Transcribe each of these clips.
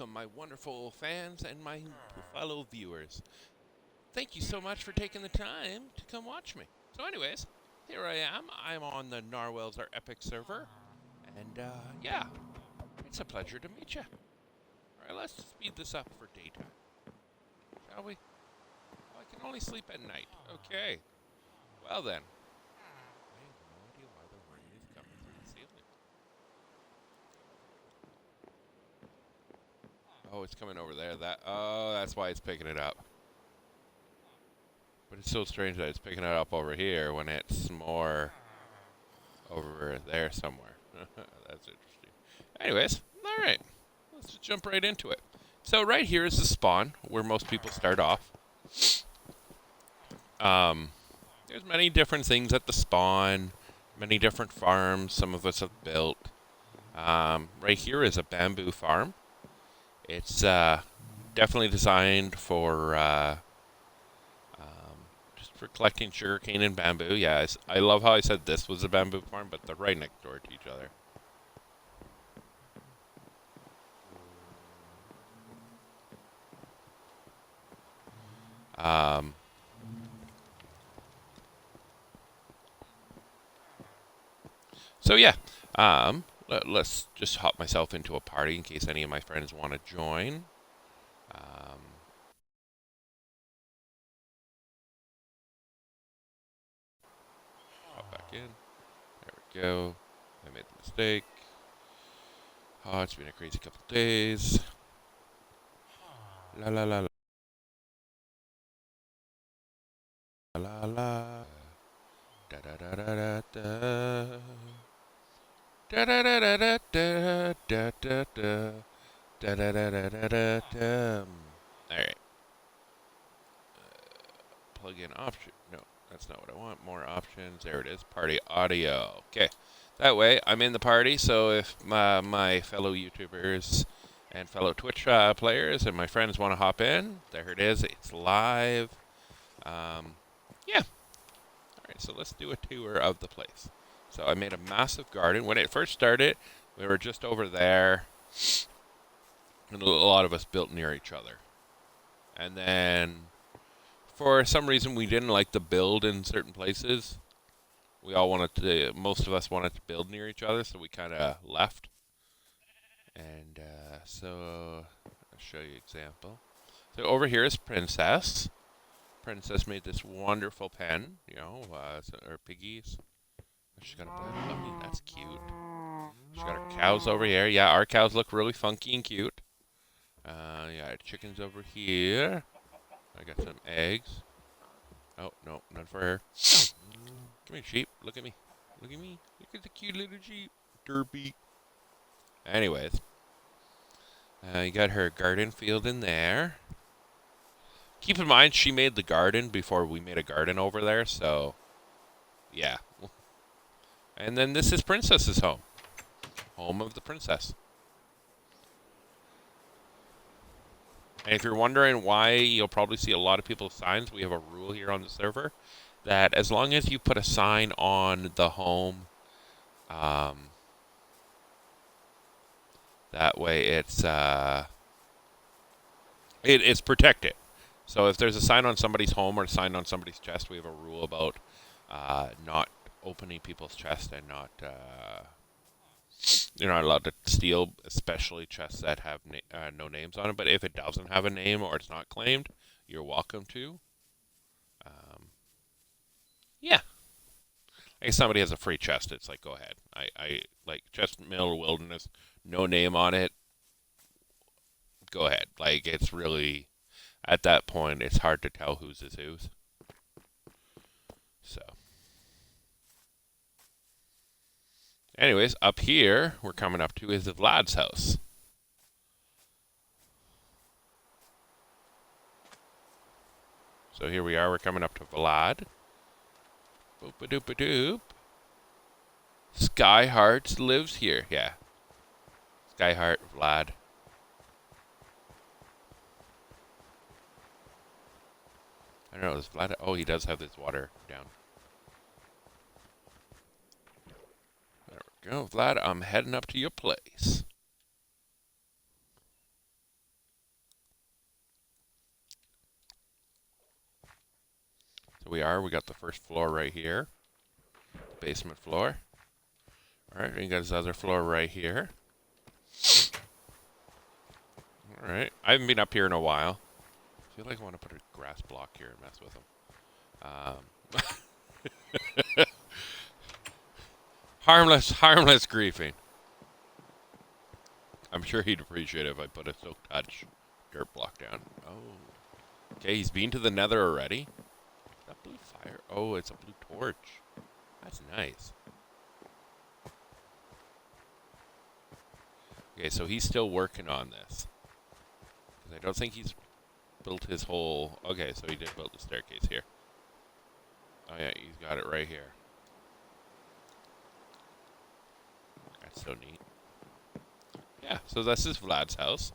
welcome my wonderful fans and my fellow viewers. Thank you so much for taking the time to come watch me. So, anyways, here I am. I'm on the Narwhals are Epic server, and yeah, it's a pleasure to meet you. All right, let's speed this up for daytime, shall we? Oh, I can only sleep at night. Okay. Well then, I have no idea why the rain is coming through the ceiling. Oh, it's coming over there. That's why it's picking it up. But it's so strange that it's picking it up over here when it's more over there somewhere. That's interesting. Anyways, all right. Let's just jump right into it. So right here is the spawn where most people start off. Um, there's many different things at the spawn, many different farms some of us have built. Right here is a bamboo farm. It's definitely designed for just for collecting sugarcane and bamboo. Yeah, I love how I said this was a bamboo farm, but they're right next door to each other. Um, so yeah, let's just hop myself into a party in case any of my friends want to join. Um, hop back in. There we go. I made the mistake. Oh, it's been a crazy couple days. La la la la la la. Da da da da da da. Da da da da da da da da da. Da da da da da da da. All right. Plug in option. No, that's not what I want. More options. There it is. Party audio. Okay. That way, I'm in the party. So if my fellow YouTubers and fellow Twitch players and my friends want to hop in, there it is. It's live. Yeah. All right. So let's do a tour of the place. So I made a massive garden. When it first started, we were just over there, and a lot of us built near each other. And then for some reason we didn't like to build in certain places. Most of us wanted to build near each other, so we kind of left. And so I'll show you an example. So over here is Princess. Princess made this wonderful pen, her piggies. She's got a black puppy. That's cute. She's got her cows over here. Yeah, our cows look really funky and cute. Yeah, chickens over here. I got some eggs. Oh, no, not for her. Come here, sheep. Look at me. Look at me. Look at the cute little sheep. Derpy. Anyways. You got her garden field in there. Keep in mind, she made the garden before we made a garden over there, so... Yeah. And then this is Princess's home. Home of the princess. And if you're wondering why you'll probably see a lot of people's signs, we have a rule here on the server that as long as you put a sign on the home, that way it's protected. So if there's a sign on somebody's home or a sign on somebody's chest, we have a rule about not opening people's chest and not you're not allowed to steal, especially chests that have no names on it. But if it doesn't have a name or it's not claimed, you're welcome to. Yeah. If somebody has a free chest, it's like, go ahead. I like chest mill wilderness, no name on it. Go ahead. Like, it's really, at that point, it's hard to tell whose is whose. So, anyways, up here, we're coming up to is Vlad's house. So here we are, we're coming up to Vlad. Boop-a-doop-a-doop. Skyheart lives here. Yeah. Skyheart, Vlad. I don't know, is Vlad... Oh, he does have this water down. There we go. Vlad, I'm heading up to your place. we are. We got the first floor right here. Basement floor. Alright, we got his other floor right here. Alright. I haven't been up here in a while. I feel like I want to put a grass block here and mess with him. Harmless griefing. I'm sure he'd appreciate it if I put a silk touch dirt block down. Oh. Okay, he's been to the nether already. Is that blue fire? Oh, it's a blue torch. That's nice. Okay, so he's still working on this. Because I don't think he's built his whole... Okay, so he did build the staircase here. Oh yeah, he's got it right here. That's so neat. Yeah, so this is Vlad's house.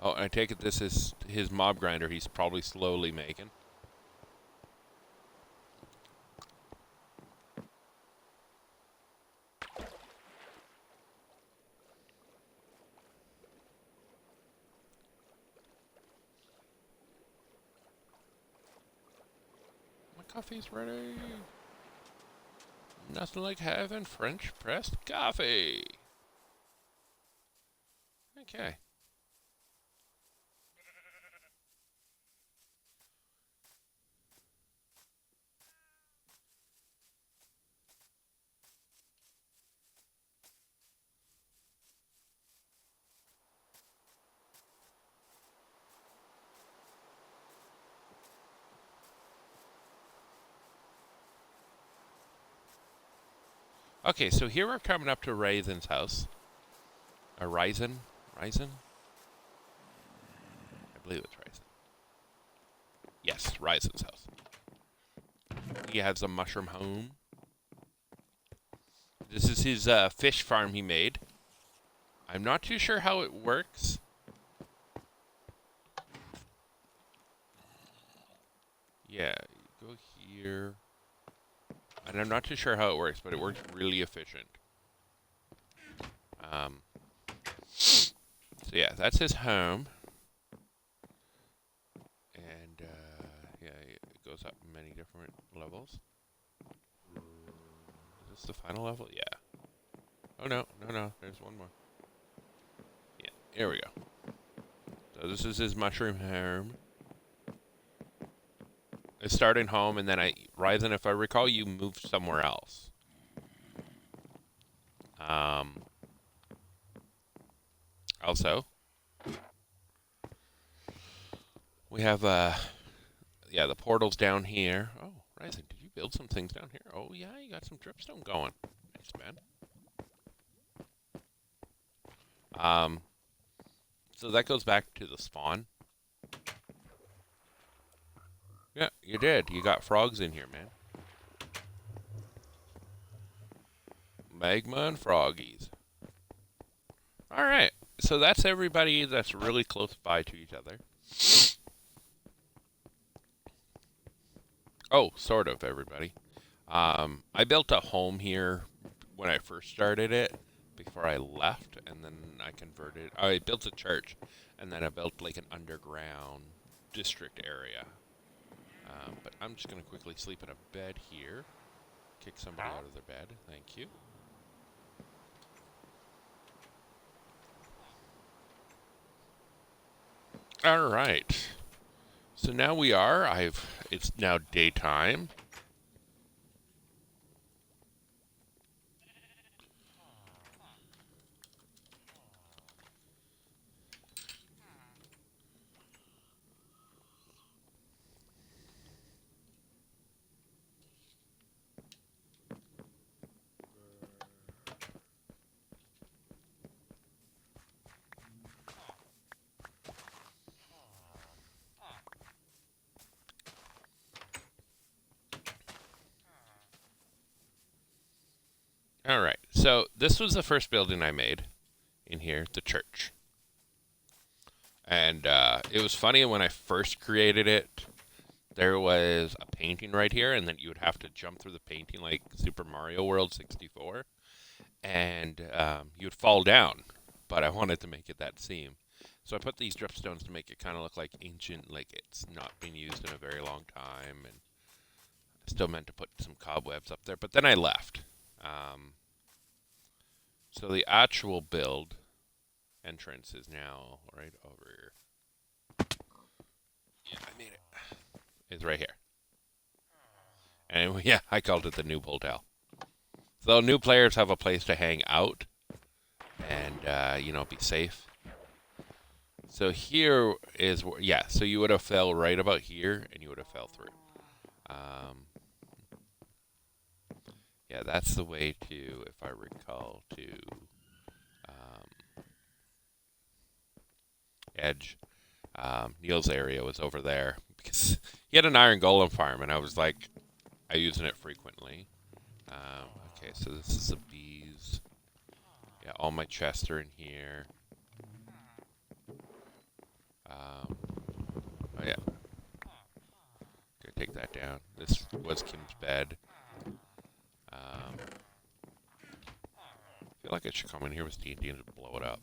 Oh, I take it this is his mob grinder he's probably slowly making. My coffee's ready. Nothing like having French pressed coffee. Okay. Okay, so here we're coming up to Raisin's house. Raisin? Raisin? I believe it's Raisin. Yes, Raisin's house. He has a mushroom home. This is his fish farm he made. I'm not too sure how it works. Yeah, you go here. And I'm not too sure how it works, but it works really efficient. So yeah, that's his home. And yeah, it goes up many different levels. Is this the final level? Yeah. Oh no, there's one more. Yeah, here we go. So this is his mushroom home. It's starting home, and then Ryzen, if I recall, you moved somewhere else. Also, we have, yeah, the portal's down here. Oh, Ryzen, did you build some things down here? Oh, yeah, you got some dripstone going. Nice, man. So that goes back to the spawn. Yeah, you did. You got frogs in here, man. Magma and froggies. Alright, so that's everybody that's really close by to each other. Oh, sort of everybody. I built a home here when I first started it, before I left, and then I converted... I built a church, and then I built like an underground district area. But I'm just going to quickly sleep in a bed here. Kick somebody out of their bed. Thank you. Alright. So now we are. It's now daytime. Alright, so this was the first building I made in here, the church. And it was funny when I first created it, there was a painting right here, and then you would have to jump through the painting like Super Mario World 64, and you'd fall down, but I wanted to make it that seam. So I put these dripstones to make it kind of look like ancient, like it's not been used in a very long time, and I still meant to put some cobwebs up there, but then I left. So the actual build entrance is now right over here. Yeah, I made it. It's right here. And yeah, I called it the Noob Hotel. So new players have a place to hang out and, be safe. So here is where, yeah, so you would have fell right about here and you would have fell through. Yeah, that's the way to, if I recall, to edge. Neil's area was over there because he had an iron golem farm, and I was like, I using it frequently. Okay, so this is the bees. Yeah, all my chests are in here. Oh yeah, gotta take that down. This was Kim's bed. I feel like I should come in here with D&D and just blow it up.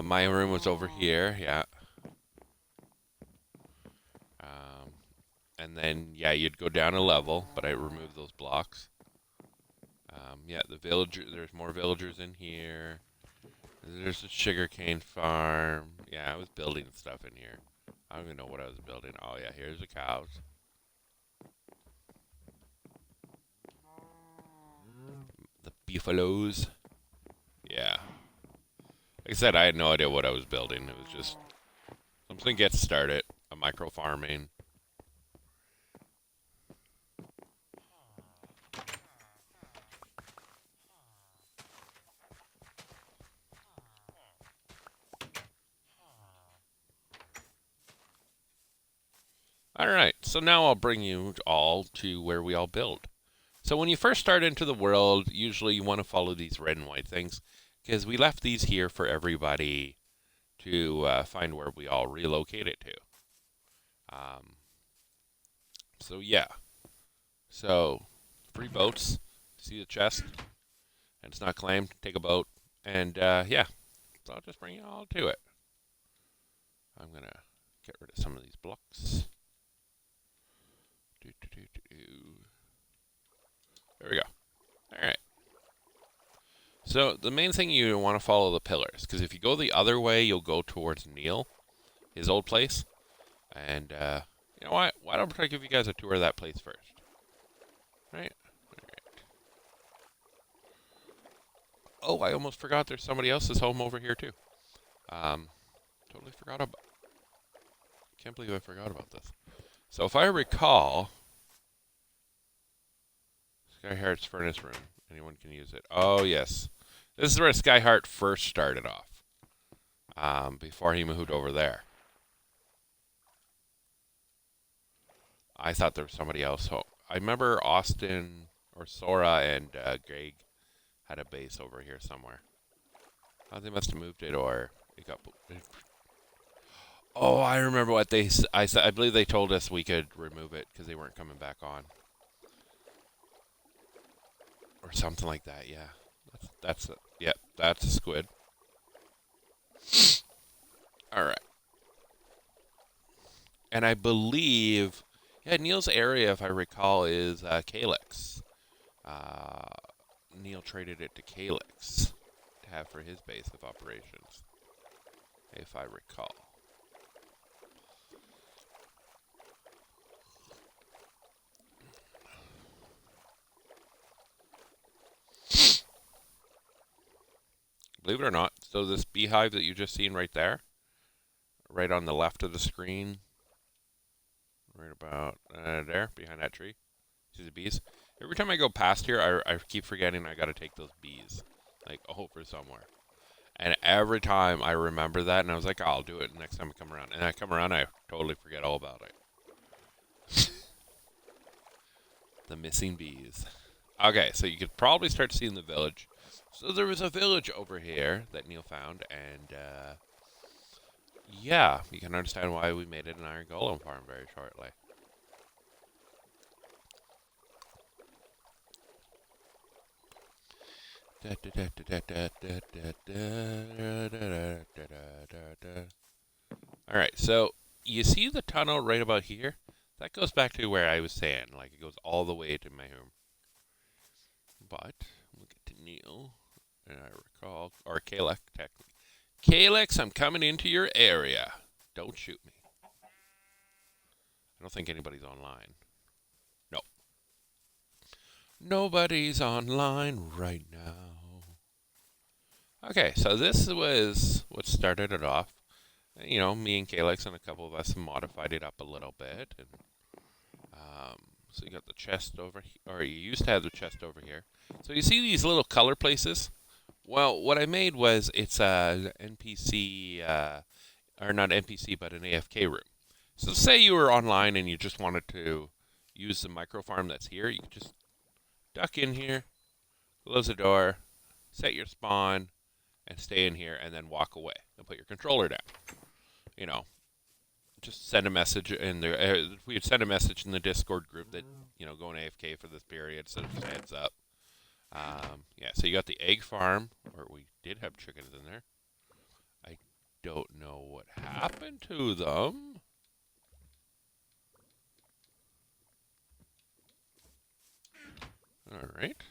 My room was over here, yeah. And then, yeah, you'd go down a level, but I removed those blocks. Yeah, the villager. There's more villagers in here. There's a sugarcane farm. Yeah, I was building stuff in here. I don't even know what I was building. Oh, yeah, here's the cows. The beefaloes. Yeah. Like I said, I had no idea what I was building. It was just something to get started. A micro farming. Alright, so now I'll bring you all to where we all build. So when you first start into the world, usually you want to follow these red and white things, because we left these here for everybody to find where we all relocate it to. So yeah. So, free boats. See the chest? And it's not claimed. Take a boat. And yeah, so I'll just bring you all to it. I'm going to get rid of some of these blocks. There we go. Alright. So the main thing you want to follow the pillars, because if you go the other way, you'll go towards Neil, his old place. And you know what? Why don't I give you guys a tour of that place first? Right? Alright. Oh, I almost forgot there's somebody else's home over here too. Totally forgot about. Can't believe I forgot about this. So if I recall, Skyheart's furnace room. Anyone can use it. Oh yes, this is where Skyheart first started off. Before he moved over there. I thought there was somebody else home. I remember Austin or Sora and Greg had a base over here somewhere. Oh, they must have moved it, or it got. Oh, I remember what they. I believe they told us we could remove it because they weren't coming back on, or something like that. Yeah, that's it. Yeah, that's a squid. All right, and I believe, yeah, Neil's area, if I recall, is Calyx. Neil traded it to Calyx to have for his base of operations, if I recall. Believe it or not, so this beehive that you just seen right there, right on the left of the screen, right about there, behind that tree, see the bees? Every time I go past here, I keep forgetting I gotta take those bees, like, over somewhere. And every time I remember that, and I was like, oh, I'll do it next time I come around. And I come around, I totally forget all about it. The missing bees. Okay, so you could probably start seeing the village. So there was a village over here that Neil found, and yeah, you can understand why we made it an iron golem farm very shortly. All right, so you see the tunnel right about here? That goes back to where I was saying, like it goes all the way to my home. But we'll get to Neil, and I recall, or Kalek, technically. Kalex, I'm coming into your area. Don't shoot me. I don't think anybody's online. No. Nobody's online right now. Okay, so this was what started it off. You know, me and Kalex and a couple of us modified it up a little bit. And so you got the chest over here, or you used to have the chest over here. So you see these little color places? Well, what I made was it's a NPC, or not NPC, but an AFK room. So say you were online and you just wanted to use the micro farm that's here, you could just duck in here, close the door, set your spawn, and stay in here, and then walk away and put your controller down. You know, just send a message in the. We'd send a message in the Discord group that going AFK for this period, so just heads up. Yeah, so you got the egg farm, or we did have chickens in there. I don't know what happened to them. All right.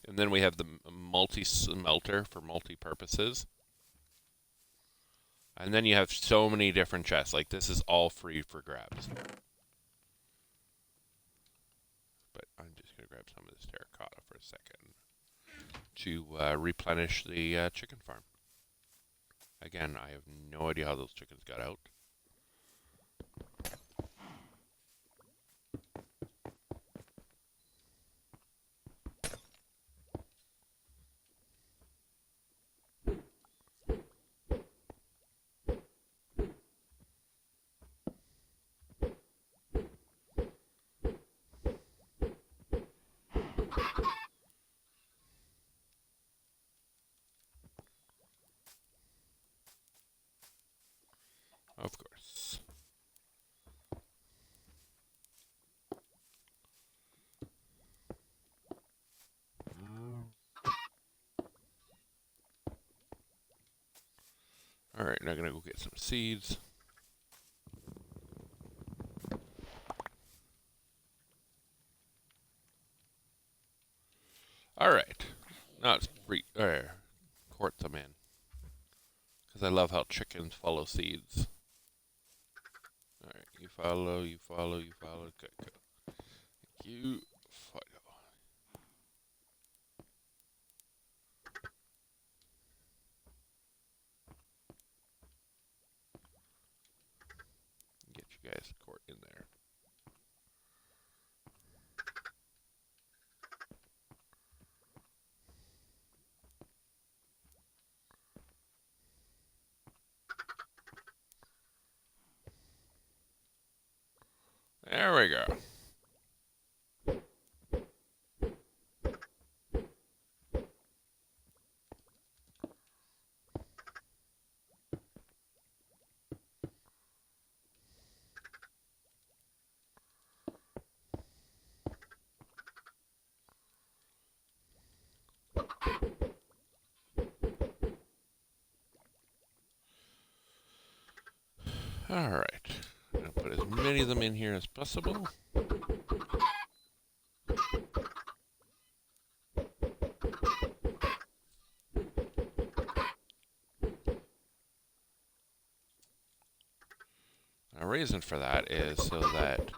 And then we have the multi-smelter for multi-purposes. And then you have so many different chests. Like, this is all free for grabs. But I'm just going to grab some of this terracotta for a second to replenish the chicken farm. Again, I have no idea how those chickens got out. Of course. Alright, now I'm going to go get some seeds. Alright. Now let's court them in. Because I love how chickens follow seeds. Alright, you follow, you follow, you follow. Good, good. You follow. Get you guys court in there. There we go. Alright. I'm going to put as many of them in here as possible. A reason for that is so that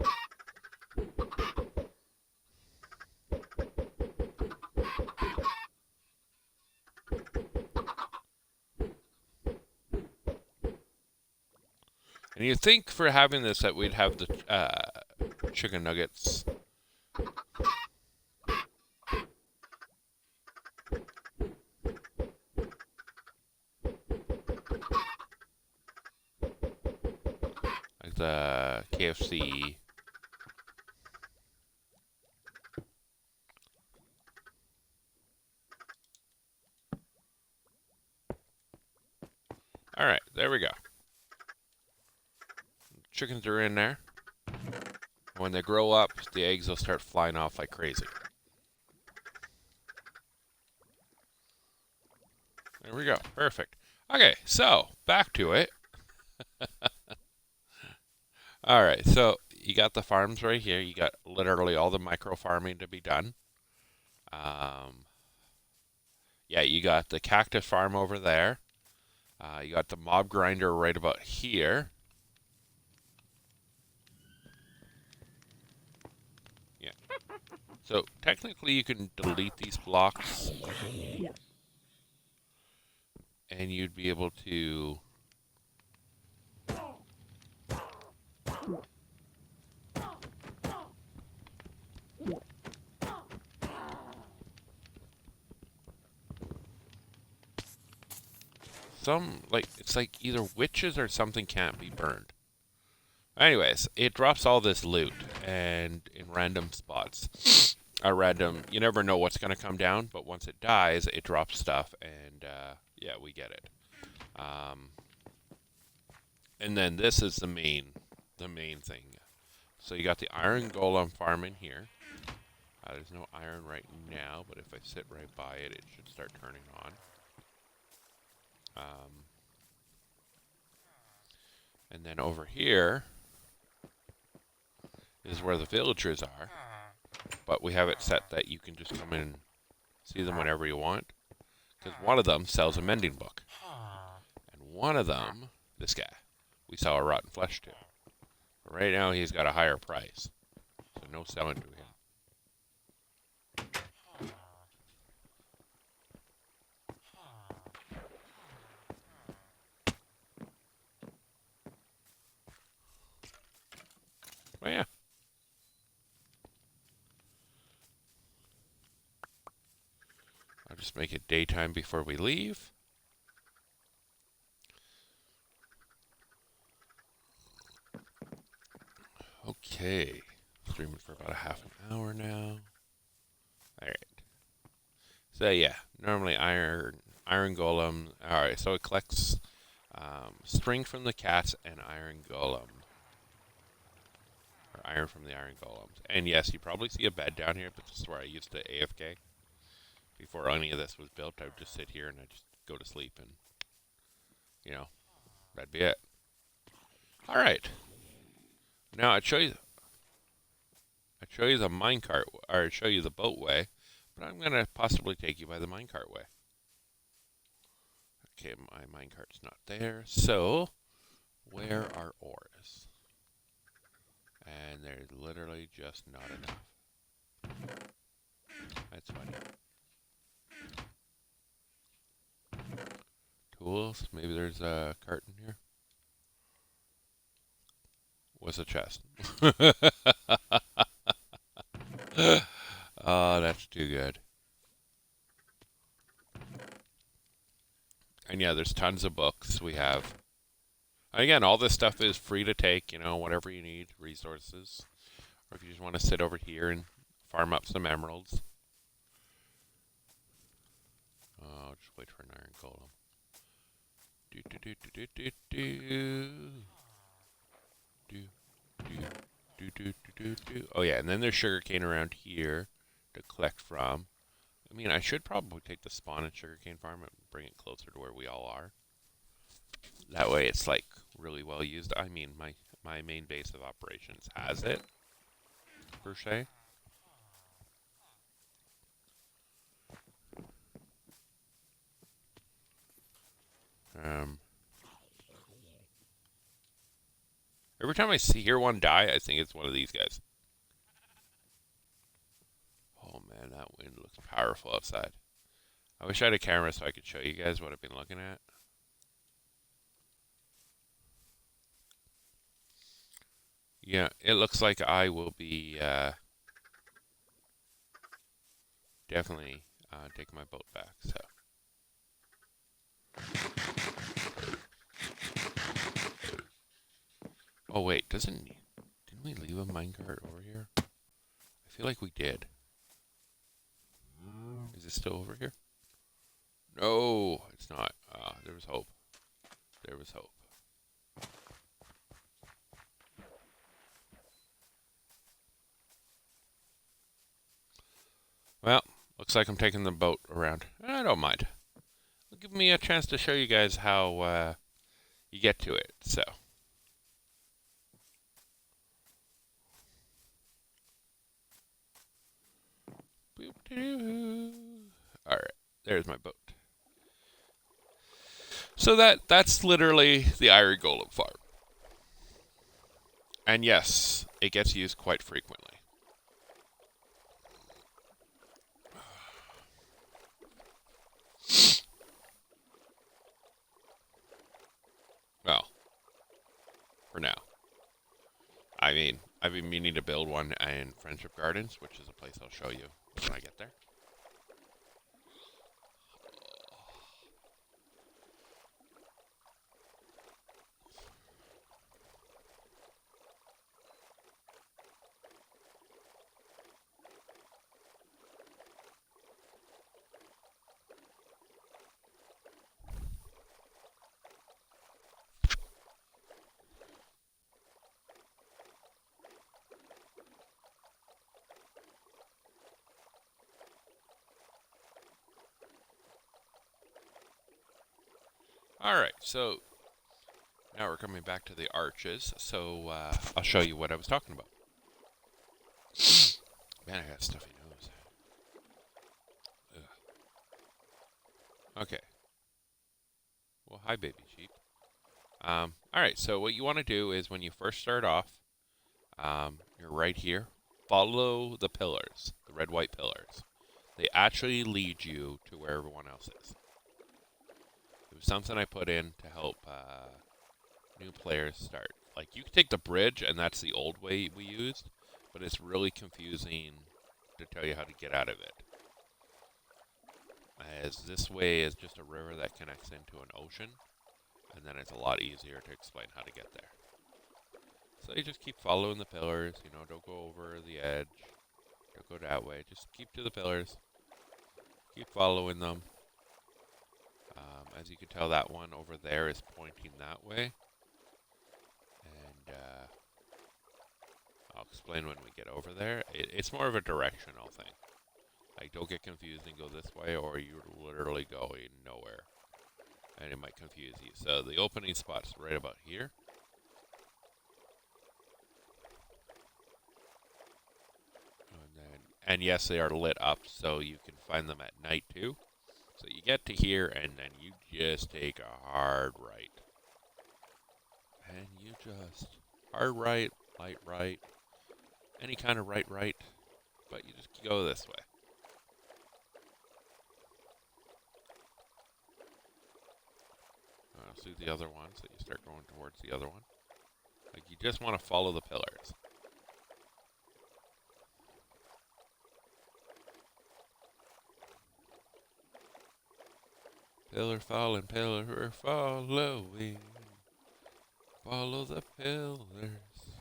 and you'd think for having this that we'd have the chicken nuggets. Like the KFC. Alright, there we go. Chickens are in there. When they grow up, the eggs will start flying off like crazy. There we go. Perfect. Okay, so back to it. All right, so you got the farms right here. You got literally all the micro farming to be done. Um, yeah, you got the cactus farm over there. You got the mob grinder right about here. Yeah. So technically, you can delete these blocks, and you'd be able to. It's like either witches or something can't be burned. Anyways, it drops all this loot and in random spots. You never know what's going to come down, but once it dies, it drops stuff, and yeah, we get it. Um, and then this is the main thing. So you got the iron golem farm in here. There's no iron right now, but if I sit right by it, it should start turning on. And then over here is where the villagers are, but we have it set that you can just come in and see them whenever you want, because one of them sells a mending book, and one of them, this guy, we sell a rotten flesh to. But right now he's got a higher price, so no selling to him. But yeah. I'll just make it daytime before we leave. Okay. Streaming for about a half an hour now. Alright. So yeah, normally iron golem. Alright, so it collects string from the cats and iron golem. Or iron from the iron golems. And yes, you probably see a bed down here, but this is where I used to AFK. Before any of this was built, I would just sit here and I'd just go to sleep, and that'd be it. Alright. Now I'd show you the minecart, or I'd show you the boatway, but I'm going to possibly take you by the minecart way. Okay, my minecart's not there, so where are ores? And there's literally just not enough. That's funny. Tools, maybe there's a cart in here. What's a chest? Oh, that's too good. And yeah, there's tons of books we have. And again, all this stuff is free to take, whatever you need, resources. Or if you just want to sit over here and farm up some emeralds. Oh, just wait for an iron golem. Do do do do do do do do do do do. Oh yeah, and then there's sugarcane around here to collect from. I mean, I should probably take the spawn and sugarcane farm and bring it closer to where we all are. That way it's like really well used. I mean, my main base of operations has it, per se. Every time I hear one die, I think it's one of these guys. Oh man, that wind looks powerful outside. I wish I had a camera so I could show you guys what I've been looking at. Yeah, it looks like I will be definitely taking my boat back. So. Oh wait, didn't we leave a minecart over here? I feel like we did. Is it still over here? No, it's not. There was hope. There was hope. Well, looks like I'm taking the boat around. I don't mind. give me a chance to show you guys how you get to it. So, all right, there's my boat. So that's literally the Irie Golem farm. And yes, it gets used quite frequently. Well, for now. I've been meaning to build one in Friendship Gardens, which is a place I'll show you when I get there. Alright, so now we're coming back to the arches, so I'll show you what I was talking about. Man, I got a stuffy nose. Ugh. Okay. Well, hi, baby sheep. Alright, so what you want to do is when you first start off, you're right here. Follow the pillars, the red, white pillars. They actually lead you to where everyone else is. It was something I put in to help new players start. Like, you can take the bridge, and that's the old way we used, but it's really confusing to tell you how to get out of it. As this way is just a river that connects into an ocean, and then it's a lot easier to explain how to get there. So you just keep following the pillars, you know, don't go over the edge, don't go that way, just keep to the pillars, keep following them. As you can tell, that one over there is pointing that way, and I'll explain when we get over there. It's more of a directional thing. Like, don't get confused and go this way, or you're literally going nowhere, and it might confuse you. So the opening spot's right about here. And yes, they are lit up, so you can find them at night too. So you get to here, and then you just take a hard right. And you just hard right, light right, any kind of right, but you just go this way. See the other one, so you start going towards the other one. Like, you just want to follow the pillars. Pillar falling, pillar following. Follow the pillars.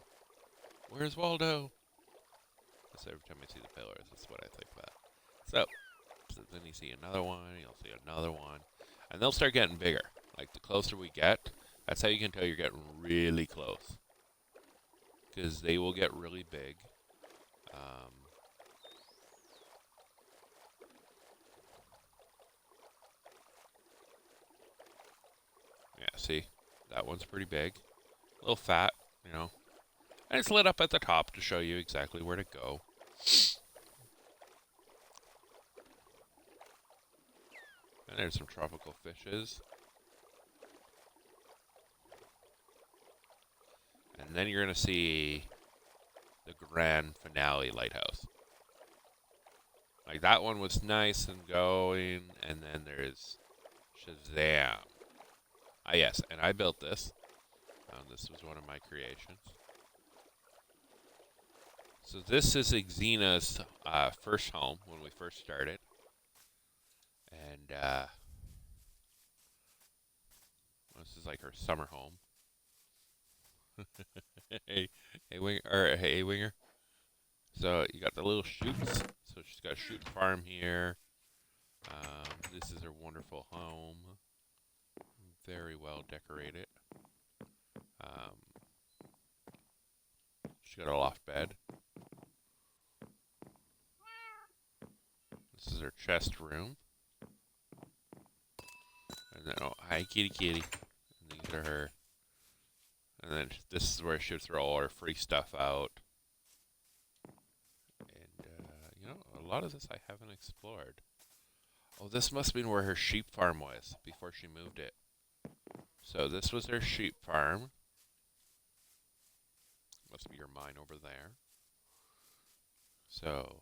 Where's Waldo? That's every time I see the pillars, that's what I think about. So then you see another one, you'll see another one, and they'll start getting bigger. Like, the closer we get, that's how you can tell you're getting really close. Because they will get really big. Yeah, see? That one's pretty big. A little fat, you know. And it's lit up at the top to show you exactly where to go. And there's some tropical fishes. And then you're going to see the grand finale lighthouse. Like, that one was nice and going, and then there's Shazam. Ah, yes, and I built this. This was one of my creations. So this is Xena's first home when we first started. And this is like her summer home. hey, Winger. So you got the little chutes. So she's got a chute farm here. This is her wonderful home. Very well decorated. She's got a loft bed. This is her chest room. And then, oh, hi, kitty kitty. And these are her. And then this is where she'll throw all her free stuff out. And, a lot of this I haven't explored. Oh, this must have been where her sheep farm was before she moved it. So this was her sheep farm. Must be your mine over there. So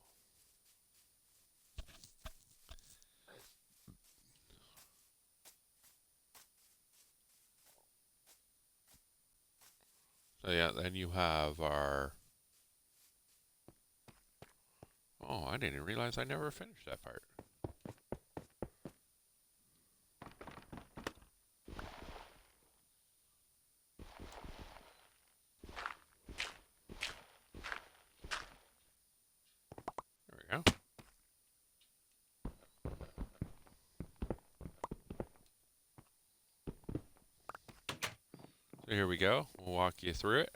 yeah, then you have our. Oh, I didn't realize I never finished that part. There we go. So here we go. We'll walk you through it.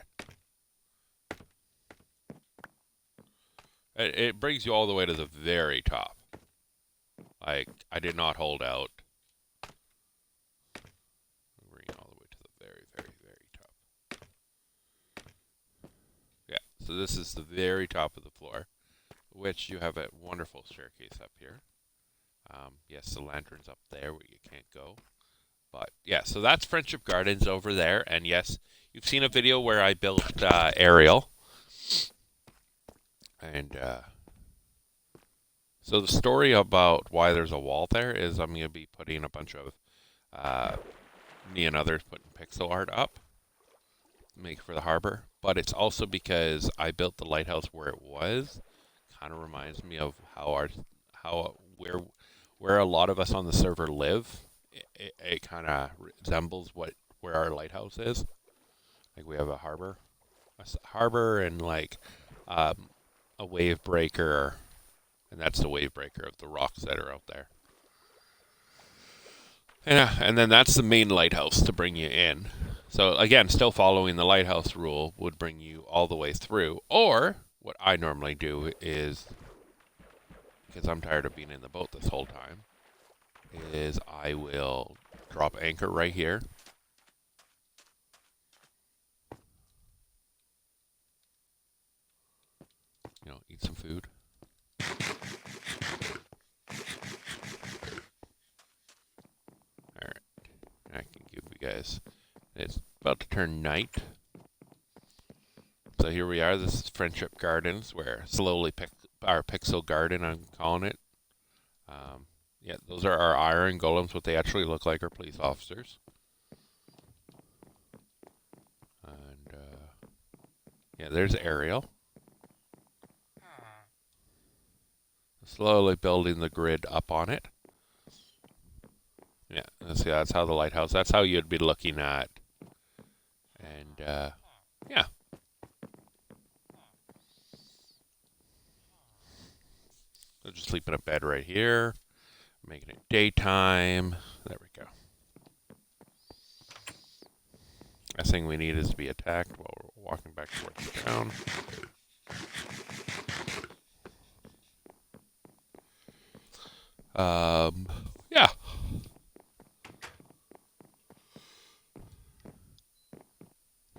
It brings you all the way to the very top. Like, I did not hold out. Bring you all the way to the very, very, very top. Yeah, so this is the very top of the floor, which you have a wonderful staircase up here. Yes, the lantern's up there where you can't go. But, yeah, so that's Friendship Gardens over there. And, yes, you've seen a video where I built Ariel. And, so the story about why there's a wall there is I'm going to be putting a bunch of, me and others putting pixel art up, make for the harbor. But it's also because I built the lighthouse where it was. Kind of reminds me of where a lot of us on the server live. It kind of resembles where our lighthouse is. Like we have a harbor and like a wave breaker. And that's the wave breaker of the rocks that are out there. Yeah, and then that's the main lighthouse to bring you in. So again, still following the lighthouse rule would bring you all the way through. Or what I normally do is, because I'm tired of being in the boat this whole time, is I will drop anchor right here. Eat some food. Alright. I can give you guys. It's about to turn night. So here we are. This is Friendship Gardens, where slowly our pixel garden, I'm calling it. Yeah, those are our iron golems. What they actually look like are police officers. And yeah, there's Ariel. Slowly building the grid up on it. Yeah, see, that's how the lighthouse, that's how you'd be looking at. And, yeah. So just sleep in a bed right here. Making it daytime. There we go. Last thing we need is to be attacked while we're walking back towards town. Yeah.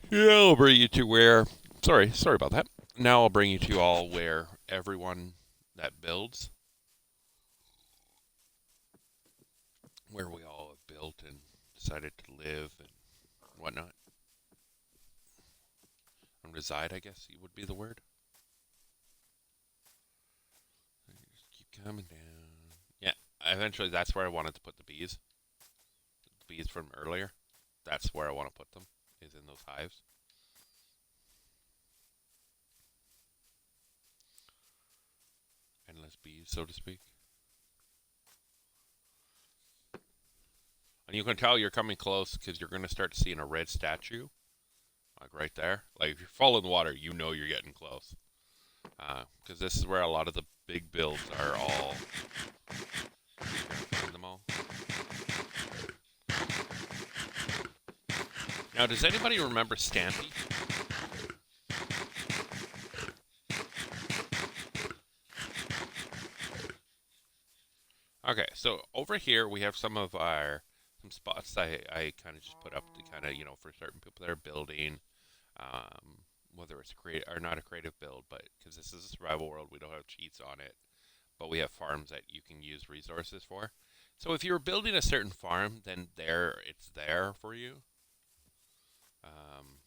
Yeah, I'll bring you to where. Sorry about that. Now I'll bring you to all where everyone that builds, where we all have built and decided to live and whatnot. And reside, I guess would be the word. Just keep coming down. Yeah, eventually that's where I wanted to put the bees. The bees from earlier. That's where I want to put them, is in those hives. Endless bees, so to speak. And you can tell you're coming close because you're going to start seeing a red statue. Like right there. Like if you fall in the water, you know you're getting close. Because this is where a lot of the big builds are all. Find them all. Now, does anybody remember Stampy? Okay, so over here we have some of our some spots I kind of just put up to kind of, for certain people that are building, um, whether it's create or not a creative build, but because this is a survival world, we don't have cheats on it, but we have farms that you can use resources for. So if you're building a certain farm, then it's there for you. Um,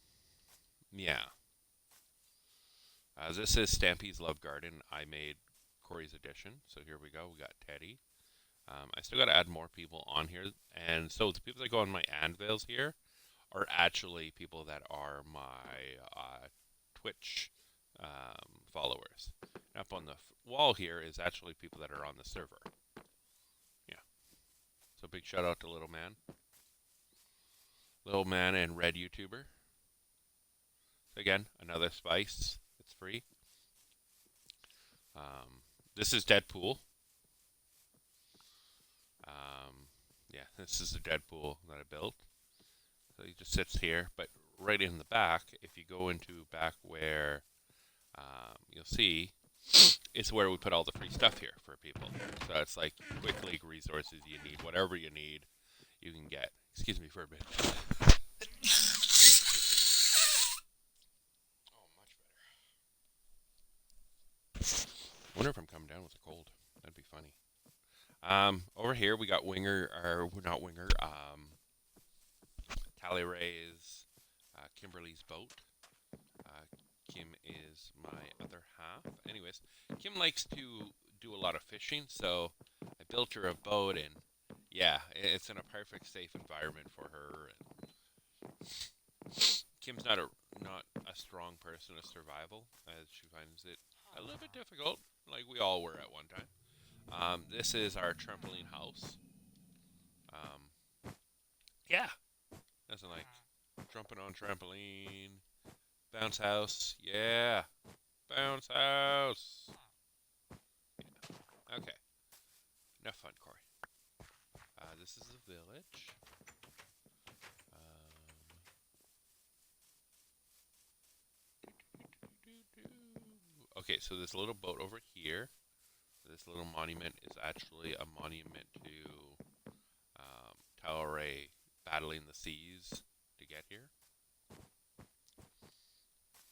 yeah. This is Stampy's Love Garden. I made Corey's edition, so here we go. We got Teddy. I still got to add more people on here, and so the people that go on my anvils here are actually people that are my Twitch followers. And up on the wall here is actually people that are on the server. Yeah. So big shout out to Little Man and Red YouTuber. So again, another spice. It's free. This is Deadpool. Yeah, this is the Deadpool that I built. So he just sits here, but right in the back, if you go into back where you'll see, it's where we put all the free stuff here for people. So it's like quick league resources you need, whatever you need, you can get. Excuse me for a bit. Oh, much better. Wonder if I'm coming down with a cold. That'd be funny. Over here we got Winger, or not Winger, Tally Ray's, Kimberly's boat. Kim is my other half. Anyways, Kim likes to do a lot of fishing, so I built her a boat, and yeah, it's in a perfect safe environment for her. Kim's not a strong person of survival, as she finds it a little bit difficult, like we all were at one time. This is our trampoline house. Yeah, nothing like jumping on trampoline, bounce house. Yeah, bounce house. Yeah. Okay, enough fun, Corey. This is the village. Okay, so this little boat over here, this little monument is actually a monument to Tal'Ray battling the seas to get here.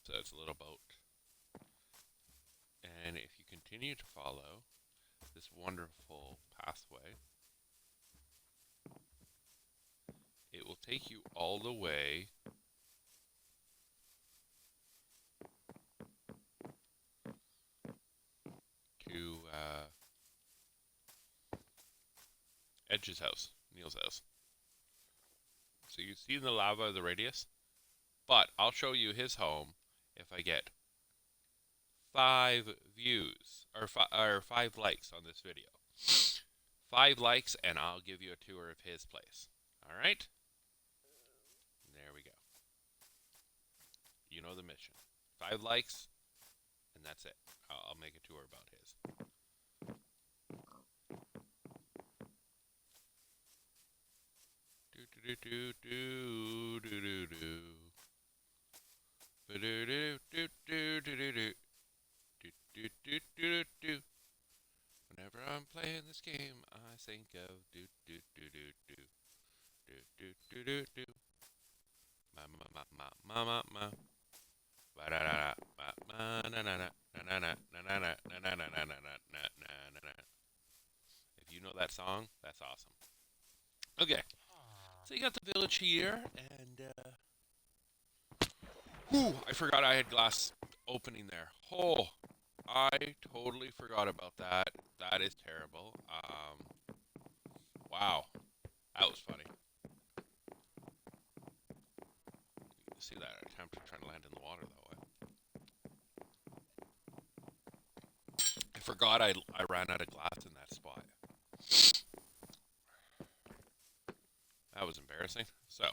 So it's a little boat. And if you continue to follow this wonderful pathway, it will take you all the way to Edge's house, Neil's house. So you see the lava, the radius? But I'll show you his home if I get 5 views, or 5 likes on this video. 5 likes and I'll give you a tour of his place. Alright? There we go. You know the mission. 5 likes, and that's it. I'll make a tour about his. Do do do do do do do. Do do do do do do do. Do do do do do. Whenever I'm playing this game, I think of do do do do do. Do do do do do. Ma ma ma ma ma ma ma. Ba da da da. Ma na na na na na na na na na na na na na na na. If you know that song, that's awesome. Okay, so you got the village here, and I forgot I had glass opening there. Oh, I totally forgot about that. That is terrible. Wow, that was funny. You see that attempt to try to land in the water that way. I forgot I ran out of glass in that spot. That was embarrassing. So,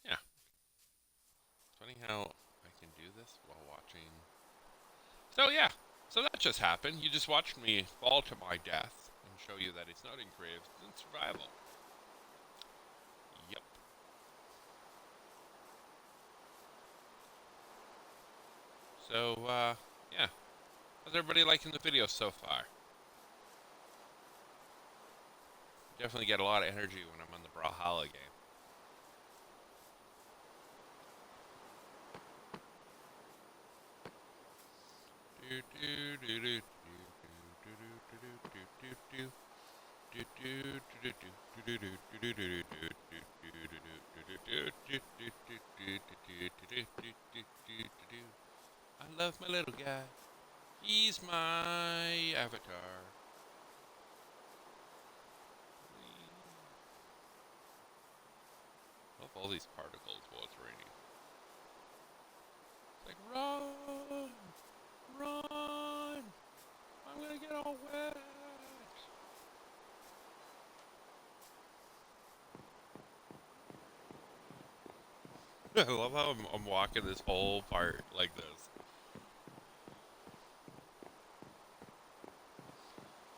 yeah. Funny how I can do this while watching. So, yeah. So that just happened. You just watched me fall to my death and show you that it's not in creative, it's in survival. Yep. So, yeah. How's everybody liking the video so far? Definitely get a lot of energy when I'm on the Brawlhalla game. I love my little guy. He's my avatar. I love all these particles while it's raining. It's like, run! Run! I'm gonna get all wet! I love how I'm walking this whole part like this.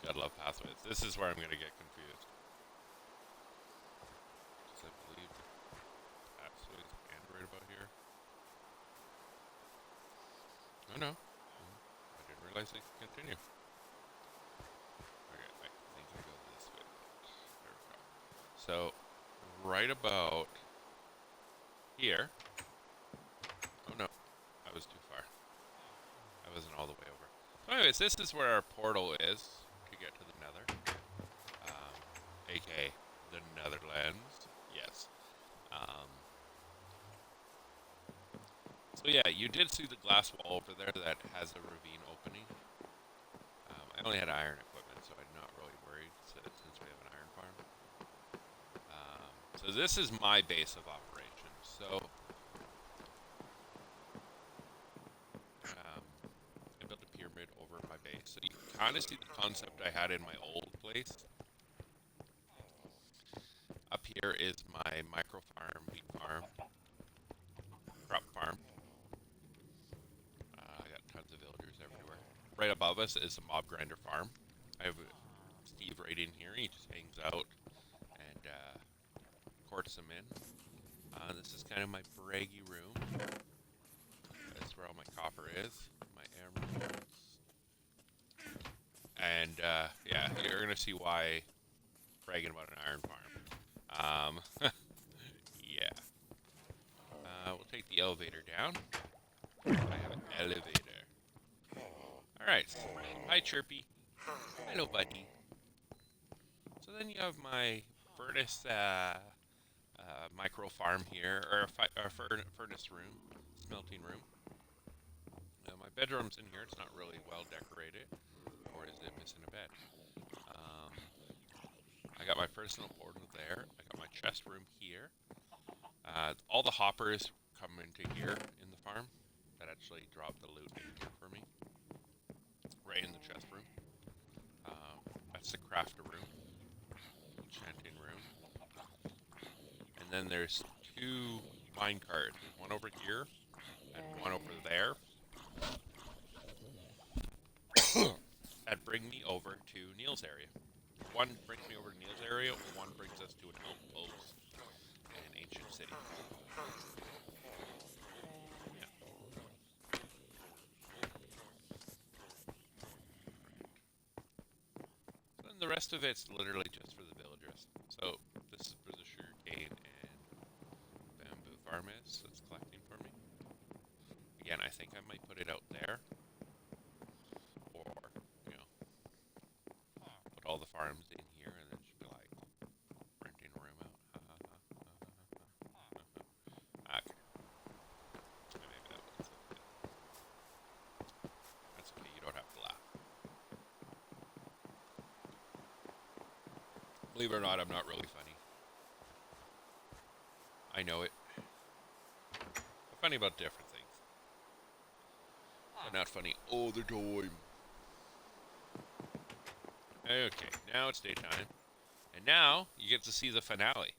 Gotta love pathways. This is where I'm gonna get confused. Because I believe pathways and right about here. Oh no. I didn't realize they could continue. Okay, I think I go this way. There we go. So, right about here. Oh no, I was too far. I wasn't all the way over. So anyways, this is where our portal is to get to the Nether. AKA the Netherlands. Yes. Um, so yeah, you did see the glass wall over there that has a ravine opening. I only had iron equipment, so I'm not really worried since we have an iron farm. So this is my base of operations. So I built a pyramid over my base. So you can kind of see the concept I had in my old place. Up here is my micro farm, wheat farm, crop farm. I got tons of villagers everywhere. Right above us is a mob grinder farm. I have Steve right in here. He just hangs out and courts them in. This is kind of my braggy room. That's where all my copper is, my emeralds. And yeah, you're gonna see why bragging about an iron farm. Yeah. We'll take the elevator down. I have an elevator. Alright. Hi, Chirpy. Hello, buddy. So then you have my furnace micro farm here, or a furnace room, smelting room. My bedroom's in here. It's not really well decorated, or is it missing a bed? Um, I got my personal portal there. I got my chest room here. All the hoppers come into here in the farm. That actually drop the loot in here for me, right in the chest room. That's the crafter room, enchanting room, and then there's two mine carts. There's one over here and one over there that bring me over to Neil's area. One brings me over to Neil's area, one brings us to an outpost in an ancient city. Yeah. So then the rest of it's literally just for the villagers. So this is where the sugarcane and bamboo farm is. So it's collecting for me. Again, I think I might put it out there, or you know, put all the farms in here and then just be like renting a room out. Okay. Maybe that wasn't so good. That's okay. You don't have to laugh. Believe it or not, I'm not really funny. I know it. I'm funny about different things, but not funny all the time. Okay, now it's daytime, and now you get to see the finale.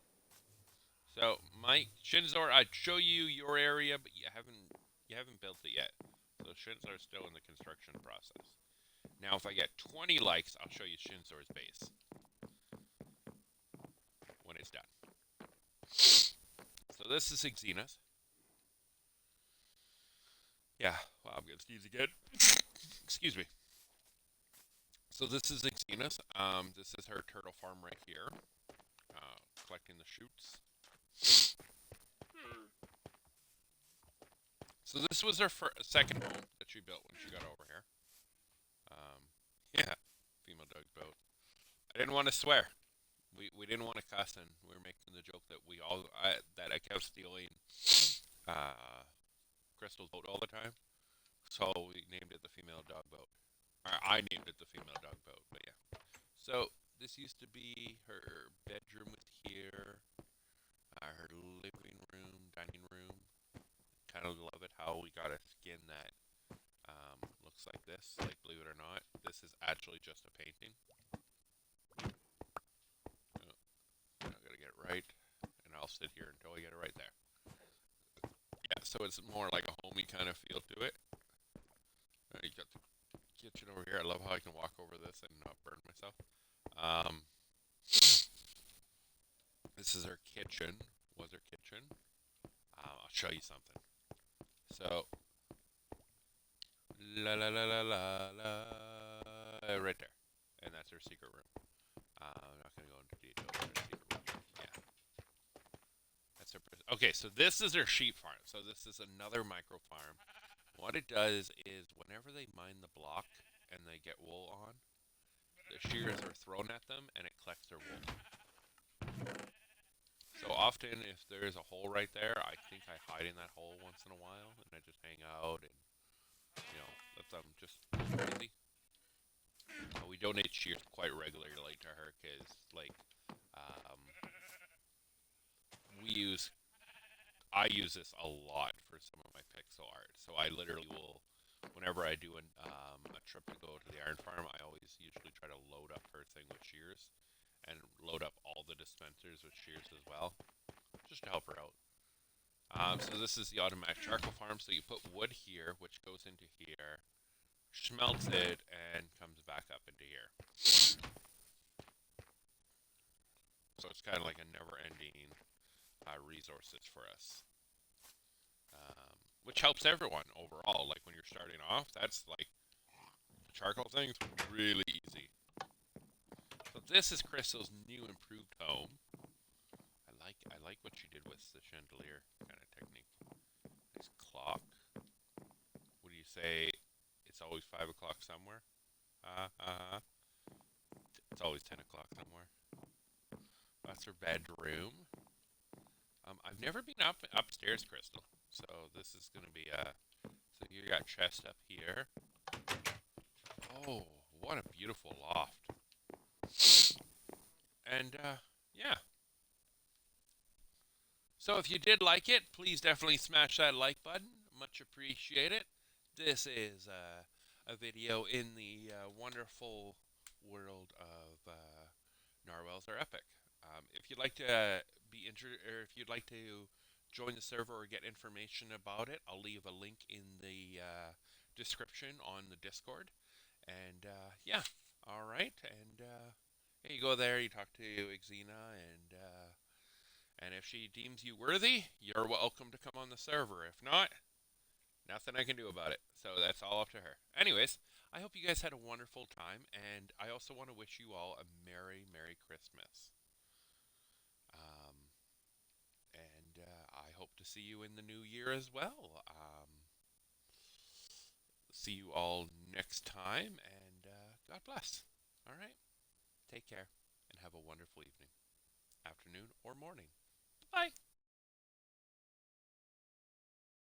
So, Mike Shinzor, I'd show you your area, but you haven't built it yet. So Shinzor's still in the construction process. Now, if I get 20 likes, I'll show you Shinzor's base when it's done. So this is Xena's. Yeah, well, I'm gonna sneeze again. Excuse me. So this is Xena's. This is her turtle farm right here. Collecting the shoots. So this was her second home that she built when she got over here. Um, yeah, female dog boat. I didn't want to swear. We didn't want to cuss, and we were making the joke that that I kept stealing uh, Crystal's boat all the time. So we named it the female dog boat. Or I named it the female dog boat, but yeah. So this used to be her bedroom with here, her living room, dining room. Kind of love it how we got a skin that looks like this. Like, believe it or not, this is actually just a painting. Oh, I gotta get it right, and I'll sit here until I get it right there. Yeah, so it's more like a homey kind of feel to it. You got the kitchen over here. I love how I can walk over this and not burn myself. Um, this is our kitchen. Was our kitchen? I'll show you something. So, la la la la la la, right there, and that's our secret room. I'm not gonna go into detail. Yeah, that's our. Okay, so this is our sheep farm. So this is another micro farm. What it does is whenever they mine the block and they get wool on, the shears are thrown at them and it collects their wool. So often, if there's a hole right there, I think I hide in that hole once in a while, and I just hang out and let them just go crazy. We donate shears quite regularly to her because, like, um, we use I use this a lot for some of my pixel art. So I literally will, whenever I do a trip to go to the iron farm, I always usually try to load up her thing with shears and load up all the dispensers with shears as well, just to help her out. So this is the automatic charcoal farm. So you put wood here, which goes into here, smelts it, and comes back up into here. So it's kind of like a never-ending resources for us, which helps everyone overall. Like when you're starting off, that's like the charcoal thing's really easy. So this is Crystal's new improved home. I like what she did with the chandelier kind of technique. Nice clock. What do you say? It's always 5 o'clock somewhere. It's always 10 o'clock somewhere. That's her bedroom. I've never been upstairs, Crystal. So this is gonna be a. So you got chest up here. Oh, what a beautiful loft. And yeah. So if you did like it, please definitely smash that like button. Much appreciate it. This is a video in the wonderful world of narwhals are epic. If you'd like to or if you'd like to join the server or get information about it, I'll leave a link in the description on the Discord. And yeah, all right. And yeah, you go there, you talk to Xena, and if she deems you worthy, you're welcome to come on the server. If not, nothing I can do about it. So that's all up to her. Anyways, I hope you guys had a wonderful time, and I also want to wish you all a Merry, Merry Christmas. Um, and I hope to see you in the new year as well. See you all next time, and God bless. All right? Take care, and have a wonderful evening, afternoon, or morning. Bye.